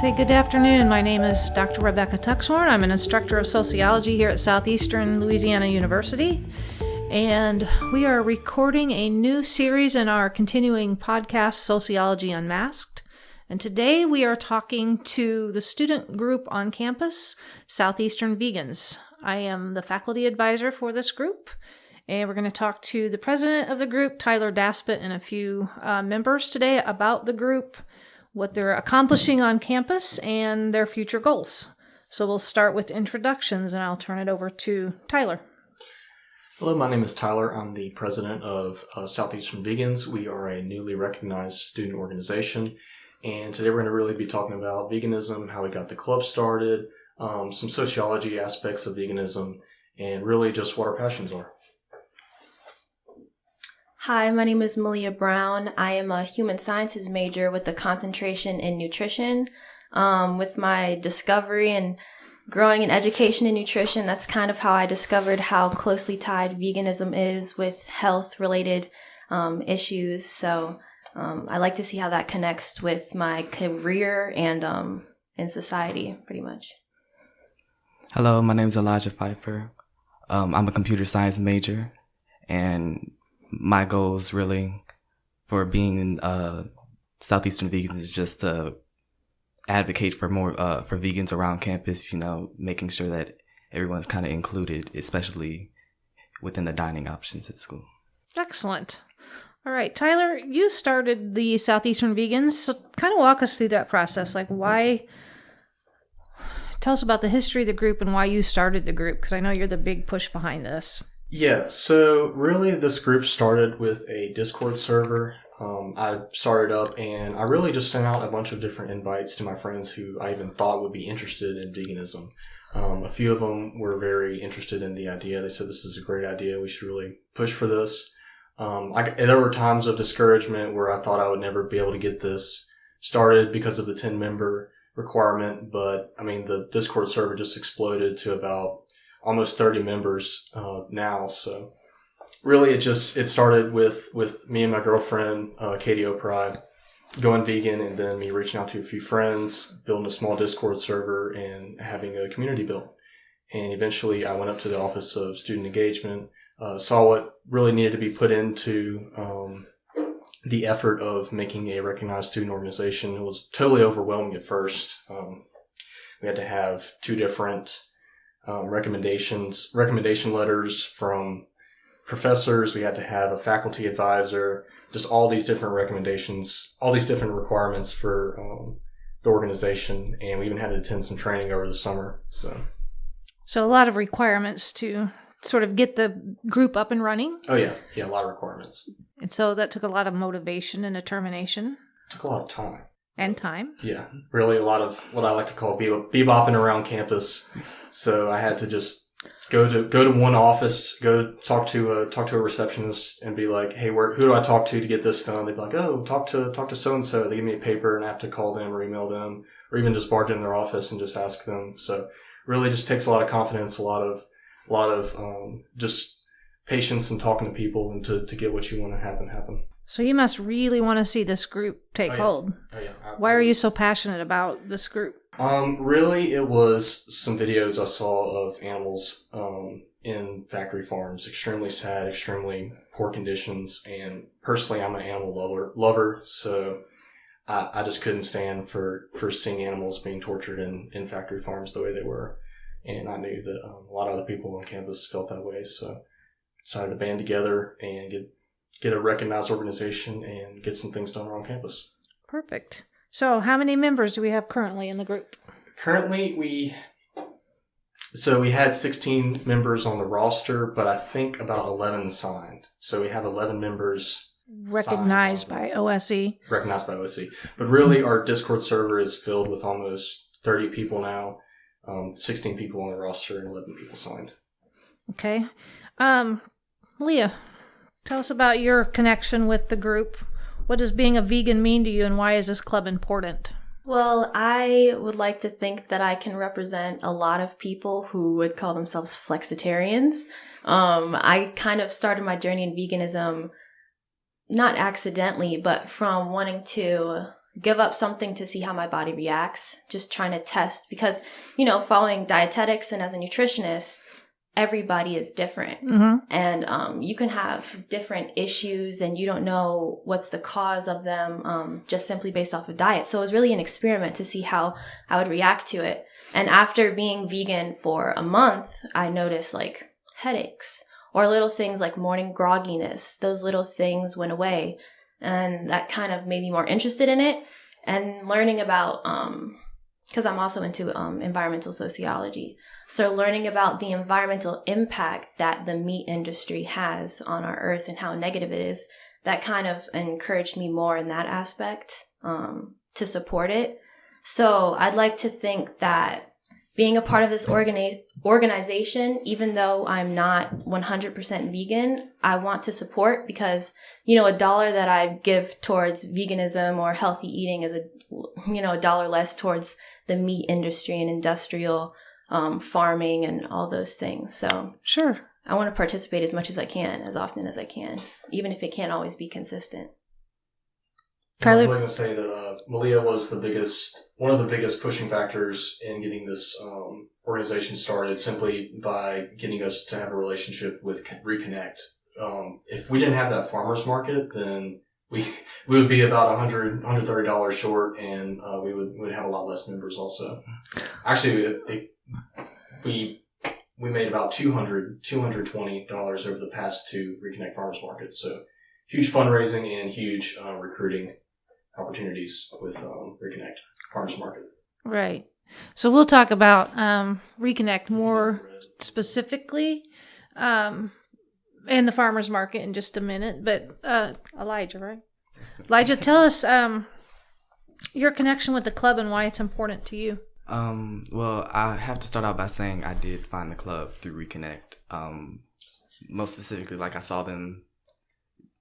Say good afternoon. My name is Dr. Rebecca Tuxhorn. I'm an instructor of sociology here at Southeastern Louisiana University. And we are recording a new series in our continuing podcast, Sociology Unmasked. And today we are talking to the student group on campus, Southeastern Vegans. I am the faculty advisor for this group. And we're going to talk to the president of the group, Tyler Daspit, and a few members today about the group, what they're accomplishing on campus, and their future goals. So we'll start with introductions, and I'll turn it over to Tyler. Hello, my name is Tyler. I'm the president of Southeastern Vegans. We are a newly recognized student organization, and today we're going to really be talking about veganism, how we got the club started, some sociology aspects of veganism, and really just what our passions are. Hi, my name is Malia Brown. I am a human sciences major with a concentration in nutrition. With my discovery and growing in education and nutrition, that's kind of how I discovered how closely tied veganism is with health-related issues. So I like to see how that connects with my career and in society, pretty much. Hello, my name is Elijah Phifer. I'm a computer science major, and my goals really for being in Southeastern Vegans is just to advocate for more for vegans around campus, making sure that everyone's kind of included, especially within the dining options at school. Excellent. All right, Tyler, you started the Southeastern Vegans, so kind of walk us through that process. Tell us about the history of the group and why you started the group, because I know you're the big push behind this. Yeah, so really this group started with a Discord server. I started up and I really just sent out a bunch of different invites to my friends who I even thought would be interested in veganism. A few of them were very interested in the idea. They said, this is a great idea. We should really push for this. There were times of discouragement where I thought I would never be able to get this started because of the 10-member requirement. But I mean, the Discord server just exploded to about almost 30 members now. So really it started with me and my girlfriend, Katie O'Pride, going vegan, and then me reaching out to a few friends, building a small Discord server, and having a community built. And eventually I went up to the Office of Student Engagement, saw what really needed to be put into the effort of making a recognized student organization. It was totally overwhelming at first. We had to have two different recommendation letters from professors. We had to have a faculty advisor, just all these different recommendations, all these different requirements for the organization. And we even had to attend some training over the summer. So a lot of requirements to sort of get the group up and running. Oh yeah. Yeah. A lot of requirements. And so that took a lot of motivation and determination. It took a lot of time. And time. Yeah, really a lot of what I like to call bebopping around campus. So I had to just go to one office, go talk to a receptionist, and be like, "Hey, who do I talk to get this done?" They'd be like, "Oh, talk to so and so." They give me a paper, and I have to call them or email them, or even just barge in their office and just ask them. So really, just takes a lot of confidence, a lot of just patience and talking to people, and to get what you want to happen. So you must really want to see this group take hold. Oh, yeah. Why are you so passionate about this group? Really, it was some videos I saw of animals in factory farms. Extremely sad, extremely poor conditions. And personally, I'm an animal lover, so I just couldn't stand for seeing animals being tortured in factory farms the way they were. And I knew that a lot of other people on campus felt that way, so decided to band together and get a recognized organization and get some things done around campus. Perfect. So how many members do we have currently in the group? Currently, we had 16 members on the roster, but I think about 11 signed. So we have 11 members recognized by OSE. Recognized by OSE. But really, our Discord server is filled with almost 30 people now, 16 people on the roster and 11 people signed. Okay. Leah, tell us about your connection with the group. What does being a vegan mean to you, and why is this club important? Well, I would like to think that I can represent a lot of people who would call themselves flexitarians. I kind of started my journey in veganism, not accidentally, but from wanting to give up something to see how my body reacts, just trying to test because, following dietetics and as a nutritionist, everybody is different. And you can have different issues and you don't know what's the cause of them just simply based off of diet. So it was really an experiment to see how I would react to it. And after being vegan for a month, I noticed like headaches or little things like morning grogginess. Those little things went away. And that kind of made me more interested in it and learning about, because I'm also into environmental sociology. So learning about the environmental impact that the meat industry has on our earth and how negative it is, that kind of encouraged me more in that aspect to support it. So I'd like to think that being a part of this organization, even though I'm not 100% vegan, I want to support because, $1 that I give towards veganism or healthy eating is $1 less towards the meat industry and industrial farming and all those things. So Sure. I want to participate as much as I can, as often as I can, even if it can't always be consistent. I was going to say that Malia was one of the biggest pushing factors in getting this organization started, simply by getting us to have a relationship with Reconnect. If we didn't have that farmers market, then we would be about $130 short, and we would have a lot less members. Also, actually, we made about $220 over the past two Reconnect farmers markets. So huge fundraising and huge recruiting opportunities with Reconnect Farmers Market. Right. So we'll talk about Reconnect more specifically and the farmers market in just a minute. But Elijah, right? Elijah, tell us your connection with the club and why it's important to you. Well, I have to start out by saying I did find the club through Reconnect. Most specifically, like I saw them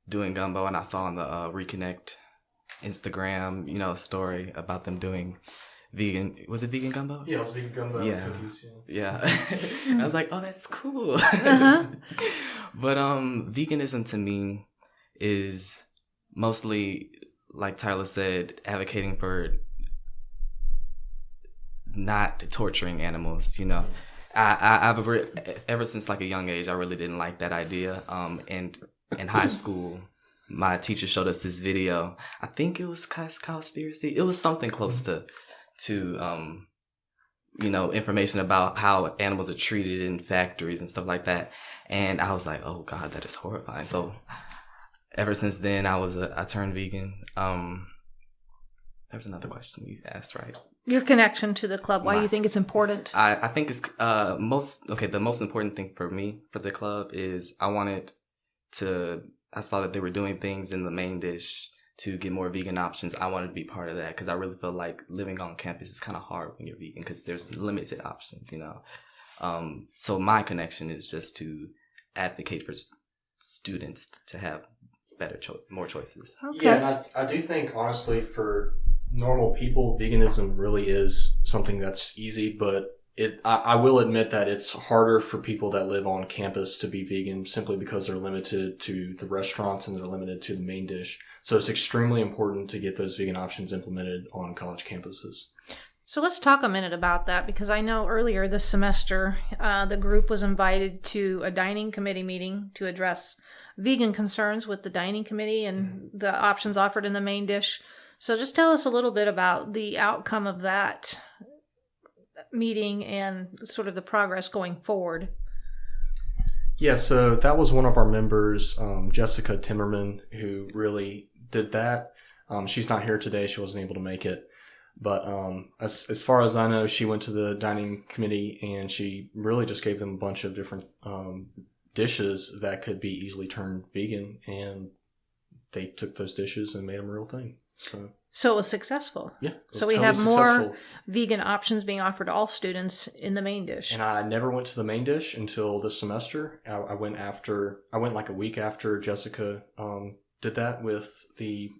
doing gumbo, and I saw on the Reconnect Instagram, story about them doing vegan. Was it vegan gumbo? Yeah, it was vegan gumbo. Yeah, cookies, yeah. I was like, oh, that's cool. But veganism to me is mostly, like Tyler said, advocating for not torturing animals. I've ever since like a young age, I really didn't like that idea. And in high school, my teacher showed us this video. I think it was Cowspiracy. It was something close to information about how animals are treated in factories and stuff like that. And I was like, oh God, that is horrifying. So ever since then, I turned vegan. There was another question you asked, right? Your connection to the club, why you think it's important. I think it's the most important thing for me for the club is I saw that they were doing things in the main dish to get more vegan options. I wanted to be part of that because I really feel like living on campus is kind of hard when you're vegan because there's limited options, So my connection is just to advocate for students to have more choices. Okay. Yeah, and I do think, honestly, for normal people, veganism really is something that's easy, but I will admit that it's harder for people that live on campus to be vegan simply because they're limited to the restaurants and they're limited to the main dish. So it's extremely important to get those vegan options implemented on college campuses. So let's talk a minute about that because I know earlier this semester the group was invited to a dining committee meeting to address vegan concerns with the dining committee and the options offered in the main dish. So just tell us a little bit about the outcome of that meeting and sort of the progress going forward. Yeah, so that was one of our members, Jessica Timmerman, who really did that. She's not here today. She wasn't able to make it. But as far as I know, she went to the dining committee and she really just gave them a bunch of different dishes that could be easily turned vegan. And they took those dishes and made them a real thing. So it was successful. Yeah. So we have more vegan options being offered to all students in the main dish. And I never went to the main dish until this semester. I went like a week after Jessica did that with the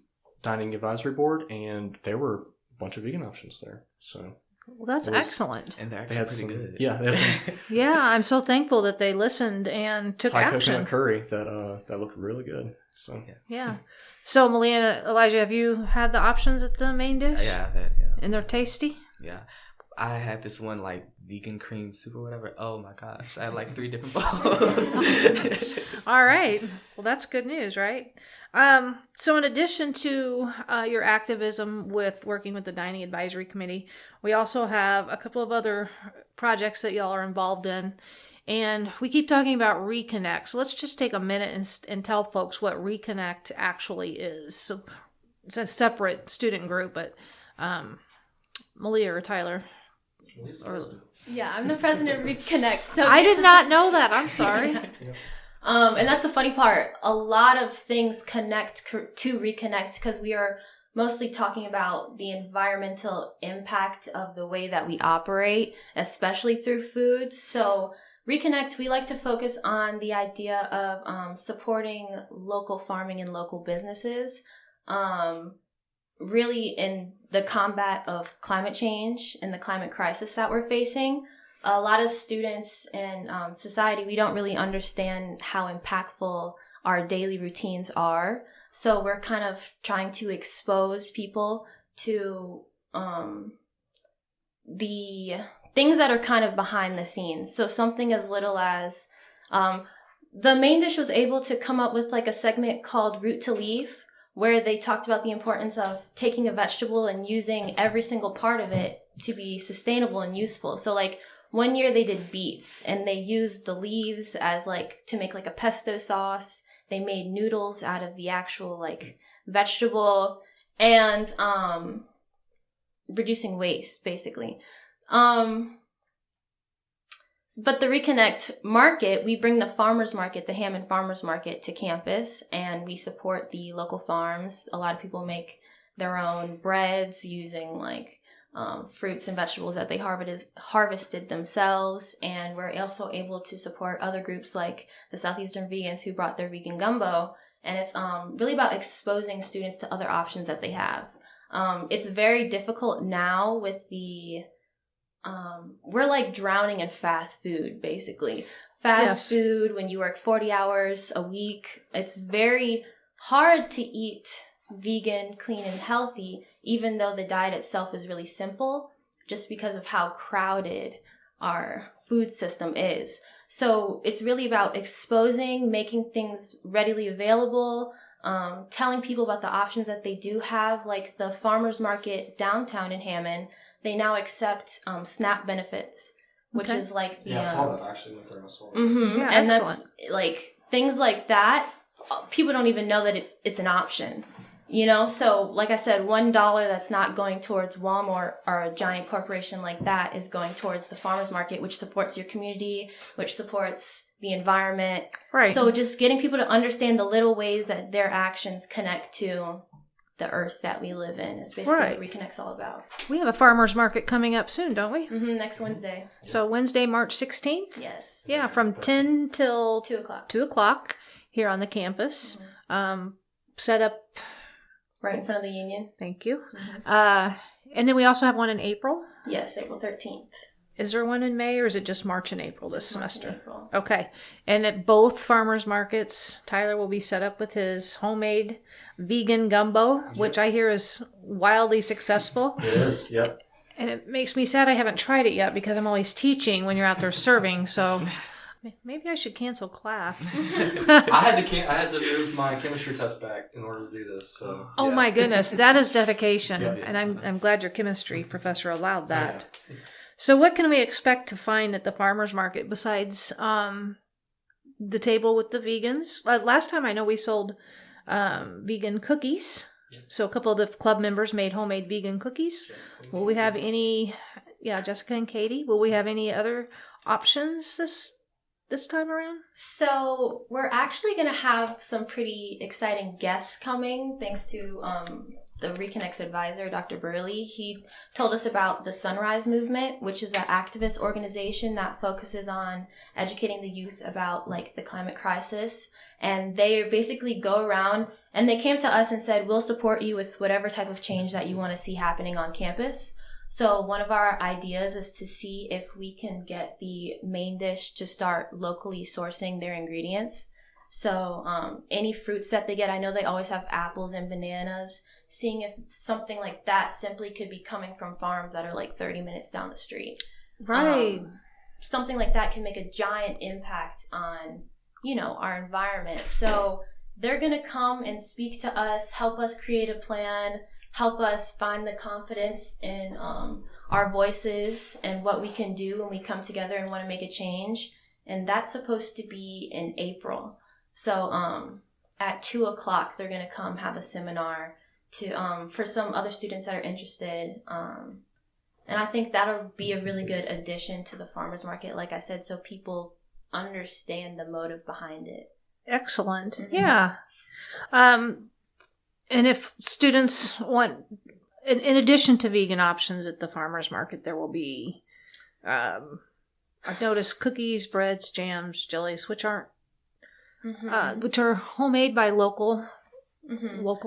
dining advisory board, and there were a bunch of vegan options there. So Well, that's It was- excellent. And they're They actually had pretty some, good. yeah, they had some Yeah, I'm so thankful that they listened and took Thai action. coconut curry that looked really good. So Yeah. So, Malia, Elijah, have you had the options at the main dish? Yeah, I've had, yeah. And they're tasty? Yeah. I had this one like vegan cream soup or whatever. Oh my gosh. I had like 3 different bowls. All right. Well, that's good news, right? So in addition to your activism with working with the Dining Advisory Committee, we also have a couple of other projects that y'all are involved in. And we keep talking about Reconnect. So let's just take a minute and tell folks what Reconnect actually is. So it's a separate student group, but Malia or Tyler? Yeah, I'm the president of Reconnect. So I did not know that. I'm sorry. And that's the funny part. A lot of things connect to Reconnect because we are mostly talking about the environmental impact of the way that we operate, especially through food. So Reconnect, we like to focus on the idea of supporting local farming and local businesses, really in the combat of climate change and the climate crisis that we're facing. A lot of students and society, we don't really understand how impactful our daily routines are. So we're kind of trying to expose people to the things that are kind of behind the scenes. So something as little as the main dish was able to come up with like a segment called Root to Leaf, where they talked about the importance of taking a vegetable and using every single part of it to be sustainable and useful. So like one year they did beets and they used the leaves as like to make like a pesto sauce. They made noodles out of the actual like vegetable and reducing waste basically. But the Reconnect market, we bring the farmers market, the Hammond Farmers Market to campus, and we support the local farms. A lot of people make their own breads using like fruits and vegetables that they harvested themselves. And we're also able to support other groups like the Southeastern Vegans who brought their vegan gumbo. And it's really about exposing students to other options that they have. It's very difficult now with the we're like drowning in fast food, basically. Fast food, when you work 40 hours a week, it's very hard to eat vegan, clean, and healthy, even though the diet itself is really simple, just because of how crowded our food system is. So it's really about exposing, making things readily available, telling people about the options that they do have, like the farmers market downtown in Hammond. They now accept SNAP benefits, which is like the... Yeah, I saw that. I actually went there and I saw that. Mm-hmm. Yeah, and excellent. That's like things like that. People don't even know that it's an option, you know? So like I said, $1 that's not going towards Walmart or a giant corporation like that is going towards the farmers market, which supports your community, which supports the environment. Right. So just getting people to understand the little ways that their actions connect to the earth that we live in is basically what Reconnect's all about. We have a farmer's market coming up soon, don't we? Mm-hmm, next Wednesday. So Wednesday, March 16th? Yes. Yeah, from 10 till 2 o'clock. 2 o'clock here on the campus. Set up, Right in front of the Union. thank you. And then we also have one in April. Yes, April 13th. Is there one in May or is it just March and April this semester? April. Okay. And at both farmers markets, Tyler will be set up with his homemade vegan gumbo, which I hear is wildly successful. It is, yep. And it makes me sad I haven't tried it yet because I'm always teaching when you're out there serving. So maybe I should cancel class. I had to move my chemistry test back in order to do this. So Oh yeah. my goodness, that is dedication. Yeah. And I'm glad your chemistry professor allowed that. Yeah. So what can we expect to find at the farmers market besides the table with the vegans? Last time I know we sold vegan cookies. So a couple of the club members made homemade vegan cookies. Will we have any, Jessica and Katie, will we have any other options this time around? So we're actually going to have some pretty exciting guests coming thanks to the Reconnect's advisor, Dr. Burley. He told us about the Sunrise Movement, which is an activist organization that focuses on educating the youth about like the climate crisis. And they basically go around and they came to us and said, we'll support you with whatever type of change that you want to see happening on campus. So one of our ideas is to see if we can get the main dish to start locally sourcing their ingredients. So any fruits that they get, I know they always have apples and bananas, seeing if something like that simply could be coming from farms that are like 30 minutes down the street. Right. Something like that can make a giant impact on, our environment. So they're going to come and speak to us, help us create a plan, help us find the confidence in our voices and what we can do when we come together and want to make a change. And that's supposed to be in April. So at 2:00, they're going to come have a seminar to for some other students that are interested. And I think that'll be a really good addition to the farmers market, like I said, so people understand the motive behind it. Excellent. Mm-hmm. Yeah. And if students want, in addition to vegan options at the farmers market, there will be, I've noticed cookies, breads, jams, jellies, which are homemade by local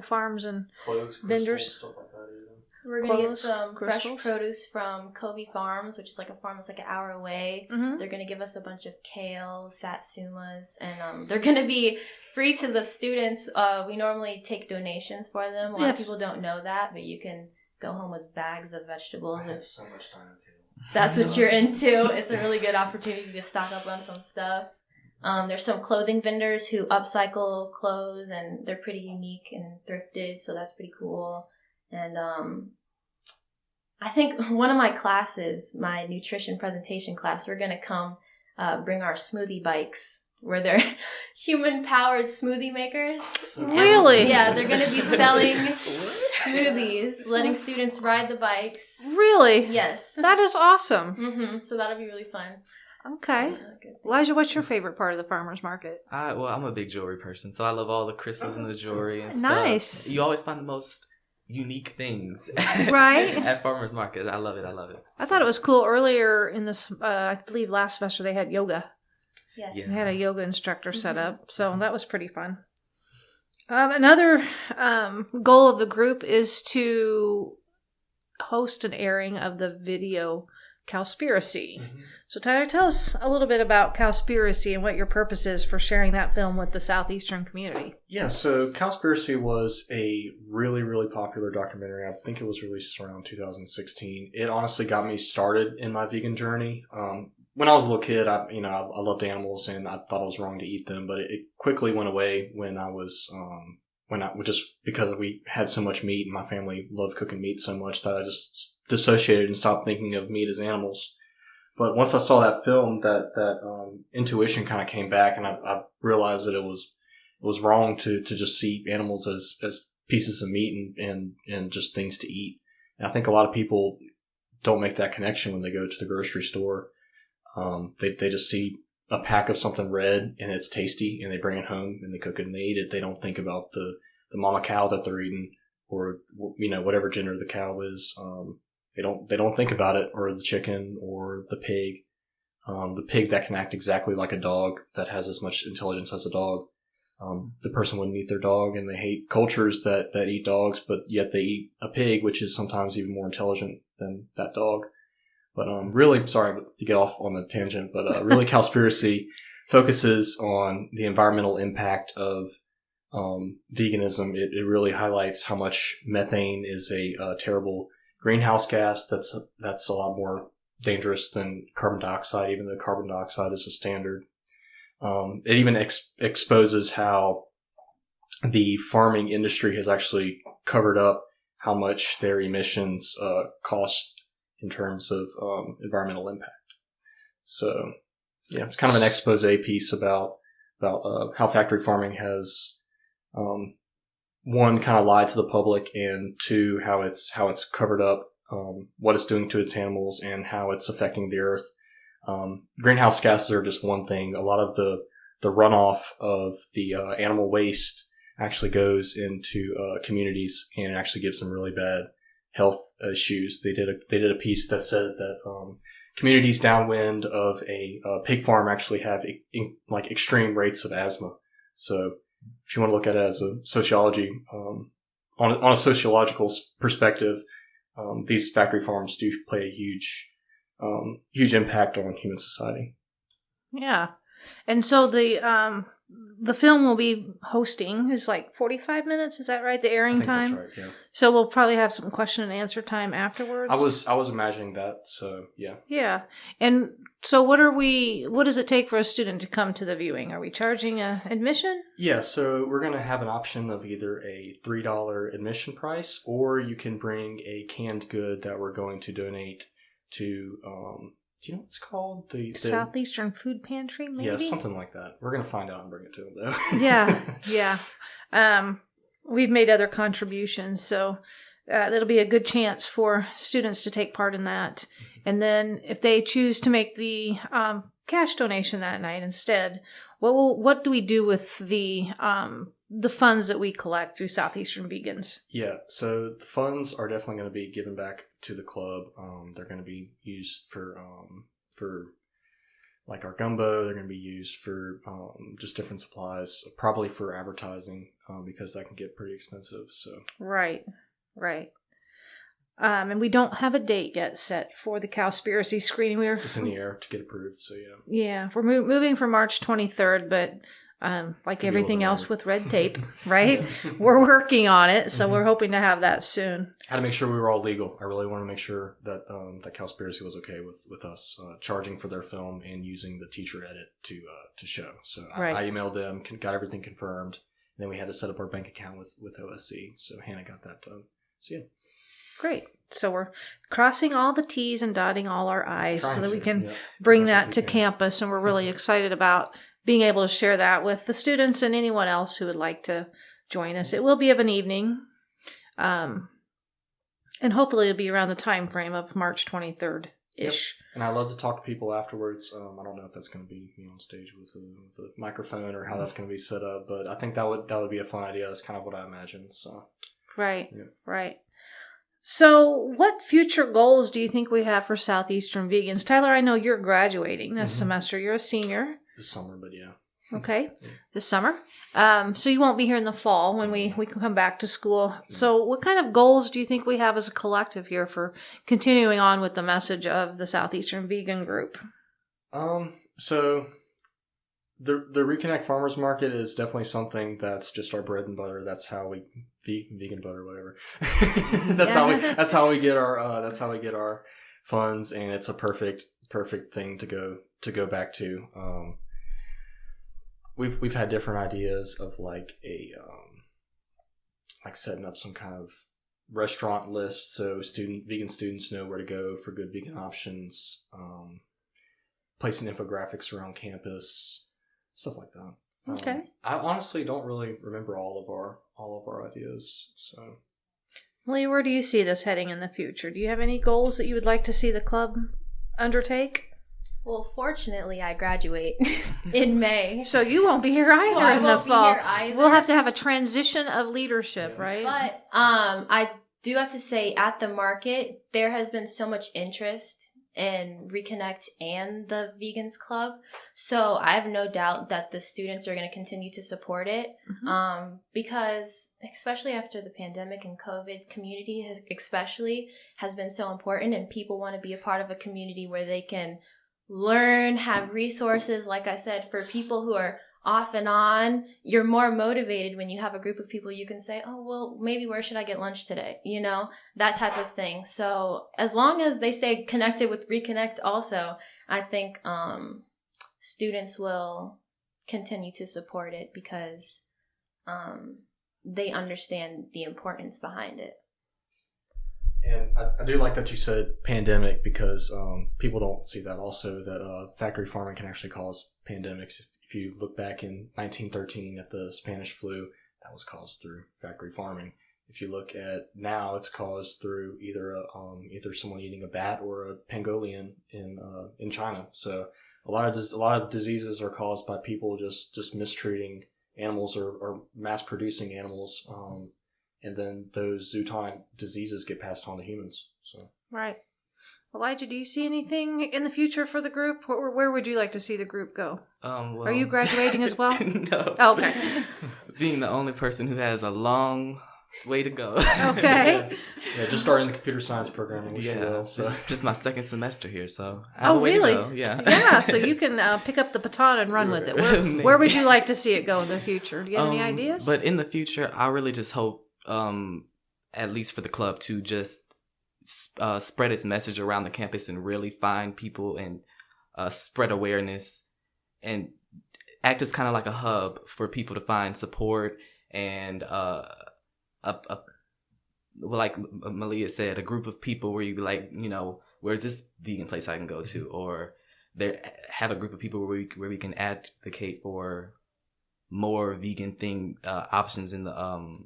farms and clothes, vendors. Stuff like that, even. We're going to get some fresh produce from Covey Farms, which is like a farm that's like an hour away. Mm-hmm. They're going to give us a bunch of kale, satsumas, and they're going to be free to the students. We normally take donations for them. A lot of people don't know that, but you can go home with bags of vegetables. I have so much time in kale. That's what you're into. It's a really good opportunity to stock up on some stuff. There's some clothing vendors who upcycle clothes, and they're pretty unique and thrifted, so that's pretty cool. And I think one of my classes, my nutrition presentation class, we're going to come bring our smoothie bikes, where they're human-powered smoothie makers. Really? Yeah, they're going to be selling smoothies, letting students ride the bikes. Really? Yes. That is awesome. Mm-hmm. So that'll be really fun. Okay. Elijah, what's your favorite part of the farmer's market? I'm a big jewelry person, so I love all the crystals and the jewelry and nice. Stuff. You always find the most unique things. Right? At farmer's market. I love it. I thought it was cool. Earlier in this, I believe last semester, they had yoga. Yes. Yeah. They had a yoga instructor set up, so that was pretty fun. Another goal of the group is to host an airing of the video Cowspiracy. Mm-hmm. So Tyler, tell us a little bit about Cowspiracy and what your purpose is for sharing that film with the Southeastern community. Yeah, so Cowspiracy was a really, really popular documentary. I think it was released around 2016. It honestly got me started in my vegan journey. When I was a little kid, I loved animals and I thought it was wrong to eat them, but it quickly went away when I was just because we had so much meat and my family loved cooking meat so much that I just dissociated and stopped thinking of meat as animals. But once I saw that film, that intuition kind of came back, and I realized that it was wrong to just see animals as pieces of meat and just things to eat. And I think a lot of people don't make that connection when they go to the grocery store. They just see a pack of something red and it's tasty, and they bring it home and they cook it and they eat it. They don't think about the mama cow that they're eating, or whatever gender the cow is. They don't think about it, or the chicken, or the pig that can act exactly like a dog, that has as much intelligence as a dog. The person wouldn't eat their dog, and they hate cultures that eat dogs, but yet they eat a pig, which is sometimes even more intelligent than that dog. But really, sorry to get off on the tangent, but really Cowspiracy focuses on the environmental impact of veganism. It really highlights how much methane is a terrible greenhouse gas that's a lot more dangerous than carbon dioxide, even though carbon dioxide is a standard. It even exposes how the farming industry has actually covered up how much their emissions cost in terms of environmental impact. So, yeah, it's kind of an expose piece about how factory farming has one, kind of lied to the public, and two, how it's covered up what it's doing to its animals and how it's affecting the earth. Greenhouse gases are just one thing. A lot of the runoff of the animal waste actually goes into communities and actually gives them really bad health issues. They did a piece that said that communities downwind of a pig farm actually have like extreme rates of asthma. So if you want to look at it as a sociology, on a sociological perspective, these factory farms do play a huge impact on human society. Yeah. And so the film will be hosting is like 45 minutes. Is that right? The airing time? That's right, yeah. So we'll probably have some question and answer time afterwards. I was imagining that, so yeah. Yeah. And so what does it take for a student to come to the viewing? Are we charging admission? Yeah, so we're going to have an option of either a $3 admission price, or you can bring a canned good that we're going to donate to, do you know what it's called? The Southeastern Food Pantry, maybe? Yeah, something like that. We're going to find out and bring it to them, though. Yeah. We've made other contributions, so that'll be a good chance for students to take part in that. And then if they choose to make the cash donation that night instead, what do we do with the funds that we collect through Southeastern Vegans? Yeah, so the funds are definitely going to be given back to the club. They're going to be used for like our gumbo. They're going to be used for just different supplies, probably for advertising, because that can get pretty expensive. So Right. And we don't have a date yet set for the Cowspiracy screening. It's in the air to get approved, so yeah. Yeah, we're moving for March 23rd, but like Could be everything a little else bit with red tape, right? We're working on it, so we're hoping to have that soon. I had to make sure we were all legal. I really want to make sure that that Cowspiracy was okay with us charging for their film and using the teacher edit to show. So Right. I emailed them, got everything confirmed, and then we had to set up our bank account with OSC. So Hannah got that done. So yeah. Great. So we're crossing all the T's and dotting all our I's so that we can yeah, bring as much that as to we can. campus, and we're really excited about being able to share that with the students and anyone else who would like to join us. It will be of an evening, and hopefully it'll be around the time frame of March 23rd-ish. Yep. And I love to talk to people afterwards. I don't know if that's going to be on stage with a microphone or how that's going to be set up, but I think that would be a fun idea. That's kind of what I imagined. So Right, yeah. right. So what future goals do you think we have for Southeastern Vegans? Tyler, I know you're graduating this semester. You're a senior. This summer, but yeah. Okay, this summer. So you won't be here in the fall when we can come back to school. So what kind of goals do you think we have as a collective here for continuing on with the message of the Southeastern Vegan group? So the Reconnect Farmers Market is definitely something that's just our bread and butter. That's how we vegan butter, whatever. That's how we get our funds, and it's a perfect thing to go back to. We've had different ideas of like like setting up some kind of restaurant list so vegan students know where to go for good vegan options. Placing infographics around campus, stuff like that. Okay. I honestly don't really remember all of our ideas. So, Malia, where do you see this heading in the future? Do you have any goals that you would like to see the club undertake? Well, fortunately, I graduate in May. So you won't be here either So I in the won't be fall. here either. We'll have to have a transition of leadership, right? But I do have to say, at the market, there has been so much interest in Reconnect and the Vegans Club. So I have no doubt that the students are going to continue to support it. Because especially after the pandemic and COVID, community has been so important, and people want to be a part of a community where they can learn, have resources. Like I said, for people who are off and on, you're more motivated when you have a group of people you can say, oh, well, maybe where should I get lunch today? You know, that type of thing. So as long as they stay connected with Reconnect also, I think students will continue to support it because they understand the importance behind it. And I do like that you said pandemic, because people don't see that also, that factory farming can actually cause pandemics. If you look back in 1913 at the Spanish flu, that was caused through factory farming. If you look at now, it's caused through either someone eating a bat or a pangolin in China. So a lot of diseases are caused by people just mistreating animals or mass producing animals. And then those zoonotic diseases get passed on to humans. So Right. Elijah, do you see anything in the future for the group? Where would you like to see the group go? Well, Are you graduating as well? No. Oh, okay. Being the only person who has a long way to go. Okay. Yeah, just starting the computer science programming. Just my second semester here, so I have Oh, a way really? to go. Yeah. Yeah, so you can pick up the baton and run with it. Where would you like to see it go in the future? Do you have any ideas? But in the future, I really just hope, at least for the club, to just spread its message around the campus and really find people and spread awareness and act as kind of like a hub for people to find support and like Malia said, a group of people where you be like, where's this vegan place I can go to, or have a group of people where we can advocate for more vegan options in the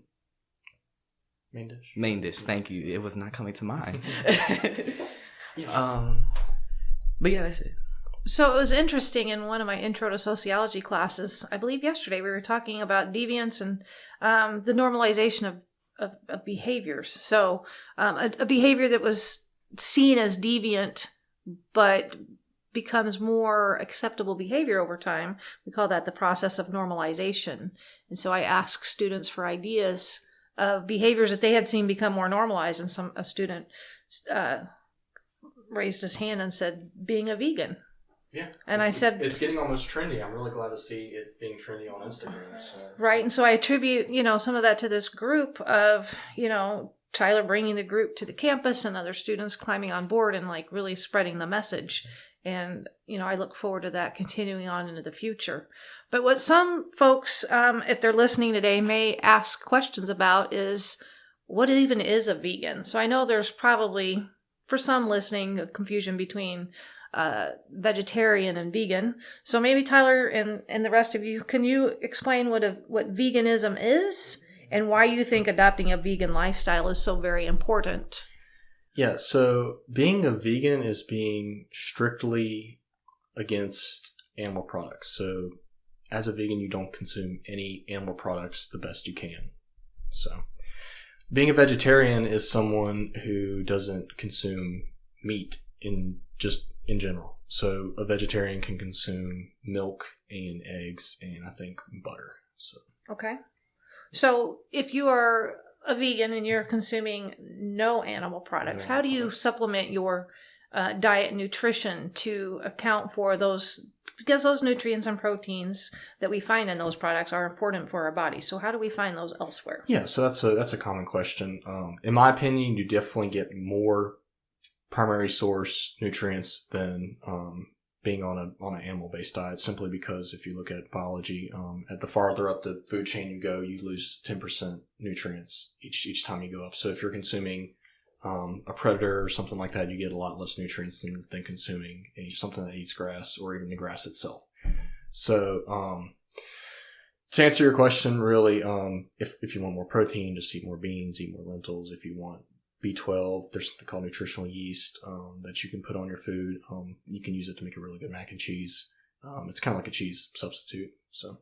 main dish. Thank you. It was not coming to mind. But yeah, that's it. So it was interesting in one of my intro to sociology classes, I believe yesterday, we were talking about deviance and the normalization of behaviors. So a behavior that was seen as deviant but becomes more acceptable behavior over time. We call that the process of normalization. And so I asked students for ideas of behaviors that they had seen become more normalized, and a student raised his hand and said, being a vegan. Yeah. And I said, it's getting almost trendy. I'm really glad to see it being trendy on Instagram. So. Right. And so I attribute, some of that to this group of, Tyler bringing the group to the campus and other students climbing on board and like really spreading the message. And, I look forward to that continuing on into the future. But what some folks, if they're listening today, may ask questions about is, what even is a vegan? So I know there's probably, for some listening, a confusion between vegetarian and vegan. So maybe Tyler and the rest of you, can you explain what veganism is and why you think adopting a vegan lifestyle is so very important? Yeah, so being a vegan is being strictly against animal products. So as a vegan, you don't consume any animal products the best you can. So being a vegetarian is someone who doesn't consume meat in general. So a vegetarian can consume milk and eggs and I think butter. So okay. So if you are a vegan and you're consuming no animal products, how do you supplement your diet and nutrition to account for those? Because those nutrients and proteins that we find in those products are important for our bodies. So how do we find those elsewhere? Yeah, so that's a common question. In my opinion, you definitely get more primary source nutrients than being on an animal-based diet, simply because if you look at biology, at the farther up the food chain you go, you lose 10% nutrients each time you go up. So if you're consuming a predator or something like that, you get a lot less nutrients than consuming something that eats grass or even the grass itself. So to answer your question, really, if you want more protein, just eat more beans, eat more lentils. If you want B12, there's something called nutritional yeast that you can put on your food. You can use it to make a really good mac and cheese. It's kind of like a cheese substitute. So,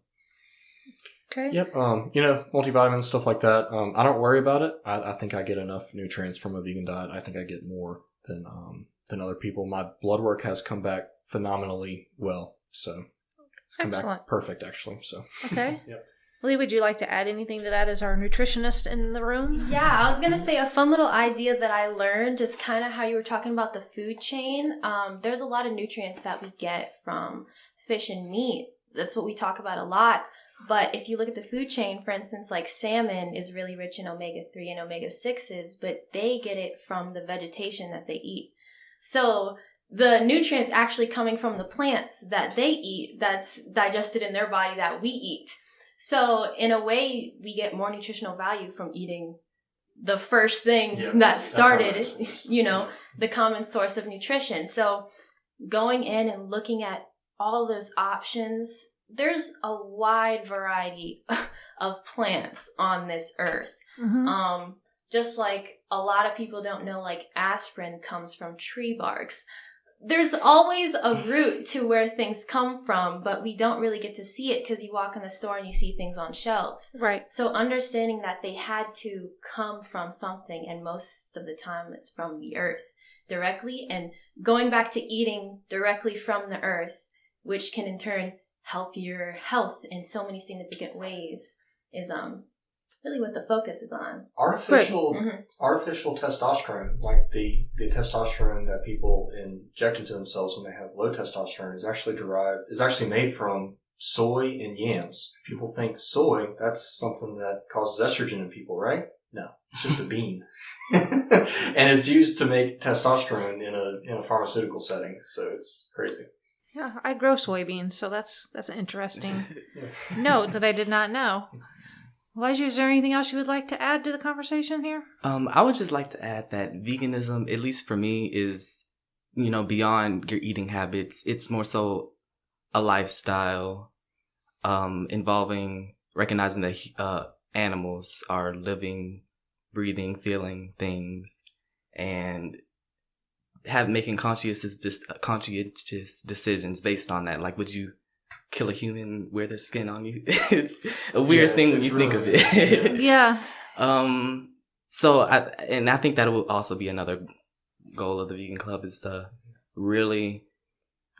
okay. Yep. Multivitamins, stuff like that. I don't worry about it. I think I get enough nutrients from a vegan diet. I think I get more than other people. My blood work has come back phenomenally well. So it's come back perfect, actually. So okay. Yep. Lee, would you like to add anything to that as our nutritionist in the room? Yeah, I was going to say a fun little idea that I learned is kind of how you were talking about the food chain. There's a lot of nutrients that we get from fish and meat. That's what we talk about a lot. But if you look at the food chain, for instance, like salmon is really rich in omega-3 and omega-6s, but they get it from the vegetation that they eat. So the nutrients actually coming from the plants that they eat, that's digested in their body that we eat. So in a way, we get more nutritional value from eating the first thing that started, the common source of nutrition. So going in and looking at all those options, there's a wide variety of plants on this earth. Mm-hmm. Just like a lot of people don't know, like aspirin comes from tree barks. There's always a root to where things come from, but we don't really get to see it because you walk in the store and you see things on shelves. Right. So understanding that they had to come from something, and most of the time it's from the earth directly, and going back to eating directly from the earth, which can in turn help your health in so many significant ways, is Really what the focus is on. Artificial Mhm. artificial testosterone, like the testosterone that people inject into themselves when they have low testosterone, is actually made from soy and yams. People think soy, that's something that causes estrogen in people, right? No, it's just a bean. And it's used to make testosterone in a pharmaceutical setting, so it's crazy. Yeah, I grow soybeans, so that's an interesting note that I did not know. Elijah, is there anything else you would like to add to the conversation here? I would just like to add that veganism, at least for me, is, beyond your eating habits. It's more so a lifestyle, involving recognizing that animals are living, breathing, feeling things, and making conscientious decisions based on that. Like, would you kill a human, wear their skin on you? It's a weird thing when you think of it. Yeah. So I think that will also be another goal of the Vegan Club, is to really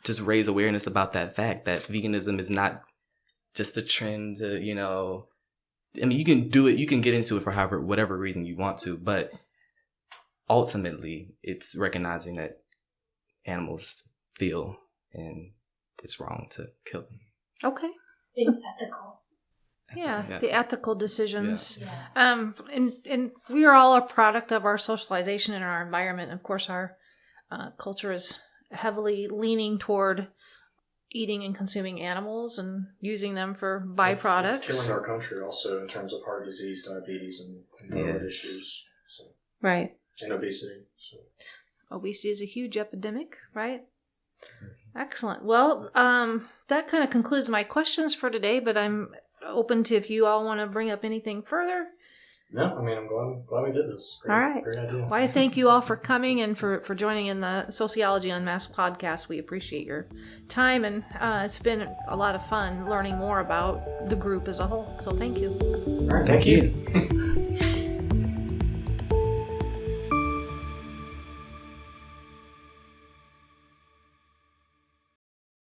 just raise awareness about that fact that veganism is not just a trend to, you can do it, you can get into it for whatever reason you want to, but ultimately it's recognizing that animals feel and it's wrong to kill them. Okay. Being ethical. Yeah, the ethical decisions. Yeah. And we are all a product of our socialization and our environment. Of course, our culture is heavily leaning toward eating and consuming animals and using them for byproducts. It's killing our country also in terms of heart disease, diabetes, and thyroid issues. So. Right. And obesity. So. Obesity is a huge epidemic, right? Excellent. Well, that kind of concludes my questions for today, but I'm open to if you all want to bring up anything further. No, I mean, I'm glad we did this. All right. Great idea. Well, I thank you all for coming and for joining in the Sociology Unmasked podcast. We appreciate your time, and it's been a lot of fun learning more about the group as a whole. So thank you. All right, thank you.